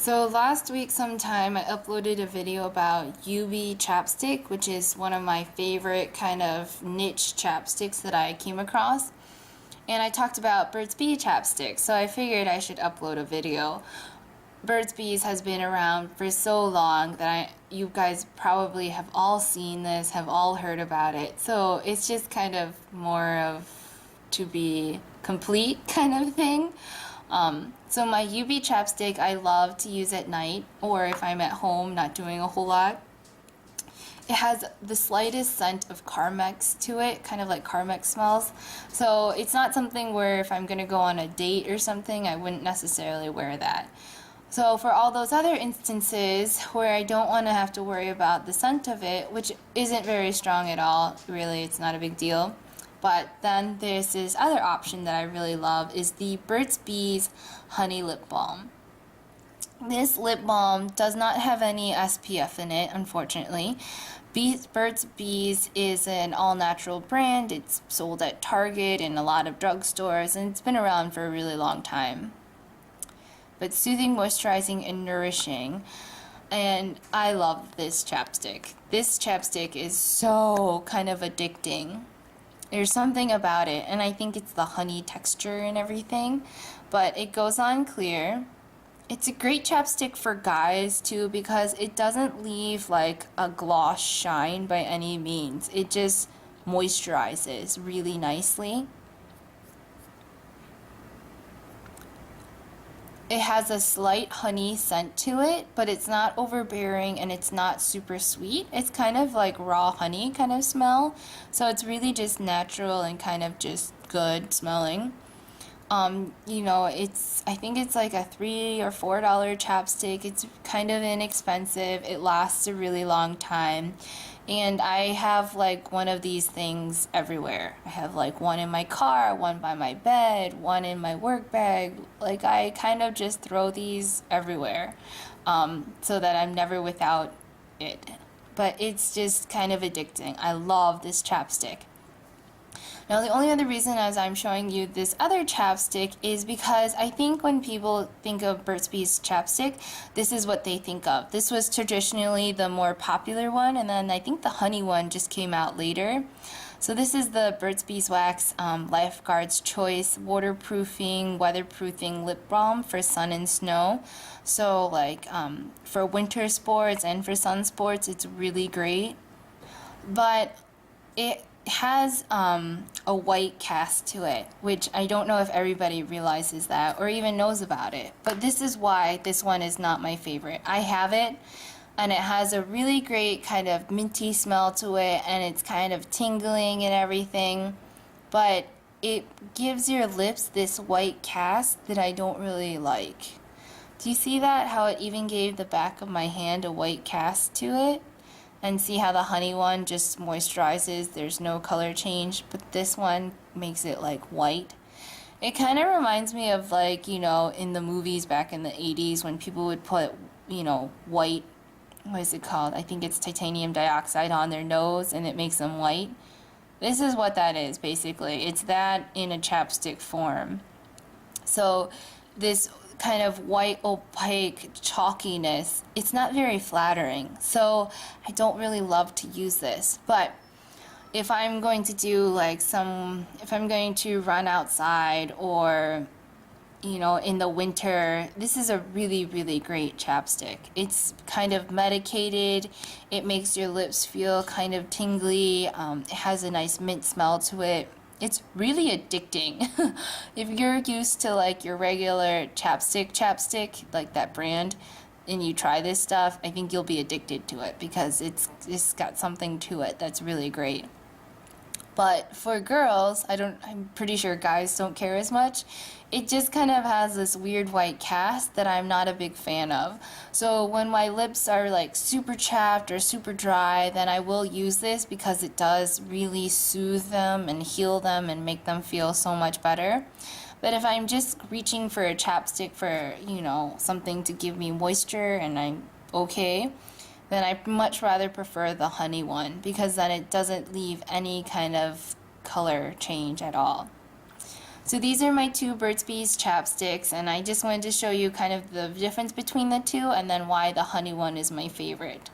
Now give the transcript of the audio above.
So last week sometime I uploaded a video about UV chapstick, which is one of my favorite kind of niche chapsticks that I came across. And I talked about Burt's Bee chapstick, so I figured I should upload a video. Burt's Bees has been around for so long that you guys probably have all seen this, have all heard about it. So it's just kind of more of to be complete kind of thing. So my UV chapstick I love to use at night or if I'm at home not doing a whole lot. It has the slightest scent of Carmex to it, kind of like Carmex smells. So it's not something where if I'm going to go on a date or something, I wouldn't necessarily wear that. So for all those other instances where I don't want to have to worry about the scent of it, which isn't very strong at all, really, it's not a big deal. But then there's this other option that I really love is the Burt's Bees Honey Lip Balm. This lip balm does not have any SPF in it, unfortunately. Burt's Bees is an all-natural brand. It's sold at Target and a lot of drugstores, and it's been around for a really long time. But soothing, moisturizing, and nourishing. And I love this chapstick. This chapstick is so kind of addicting. There's something about it, and I think it's the honey texture and everything, but it goes on clear. It's a great chapstick for guys too because it doesn't leave like a gloss shine by any means. It just moisturizes really nicely. It has a slight honey scent to it, but it's not overbearing and it's not super sweet. It's kind of like raw honey kind of smell. So it's really just natural and kind of just good smelling. I think it's like a $3 or $4 chapstick. It's kind of inexpensive. It lasts a really long time. And I have like one of these things everywhere. I have like one in my car, one by my bed, one in my work bag. Like I kind of just throw these everywhere so that I'm never without it. But it's just kind of addicting. I love this chapstick. Now the only other reason as I'm showing you this other chapstick is because I think when people think of Burt's Bees chapstick, this is what they think of. This was traditionally the more popular one, and then I think the honey one just came out later. So this is the Burt's Beeswax Lifeguard's Choice Waterproofing, Weatherproofing Lip Balm for sun and snow. So like for winter sports and for sun sports, it's really great. But it has a white cast to it, which I don't know if everybody realizes that or even knows about it. But this is why this one is not my favorite. I have it, and it has a really great kind of minty smell to it, and it's kind of tingling and everything. But it gives your lips this white cast that I don't really like. Do you see that? How it even gave the back of my hand a white cast to it? And see how the honey one just moisturizes, there's no color change, but this one makes it like white. It kind of reminds me of like, in the movies back in the 80s when people would put, white, what is it called? I think it's titanium dioxide on their nose and it makes them white. This is what that is basically. It's that in a chapstick form. So this kind of white opaque chalkiness, it's not very flattering, so I don't really love to use this. But if I'm going to do like if I'm going to run outside or in the winter, this is a really, really great chapstick. It's kind of medicated, it makes your lips feel kind of tingly, it has a nice mint smell to it. It's really addicting. If you're used to like your regular chapstick, like that brand, and you try this stuff, I think you'll be addicted to it because it's got something to it that's really great. But for girls, I'm pretty sure guys don't care as much. It just kind of has this weird white cast that I'm not a big fan of. So when my lips are like super chapped or super dry, then I will use this because it does really soothe them and heal them and make them feel so much better. But if I'm just reaching for a chapstick for, something to give me moisture and I'm okay, then I much rather prefer the honey one because then it doesn't leave any kind of color change at all. So these are my two Burt's Bees chapsticks, and I just wanted to show you kind of the difference between the two and then why the honey one is my favorite.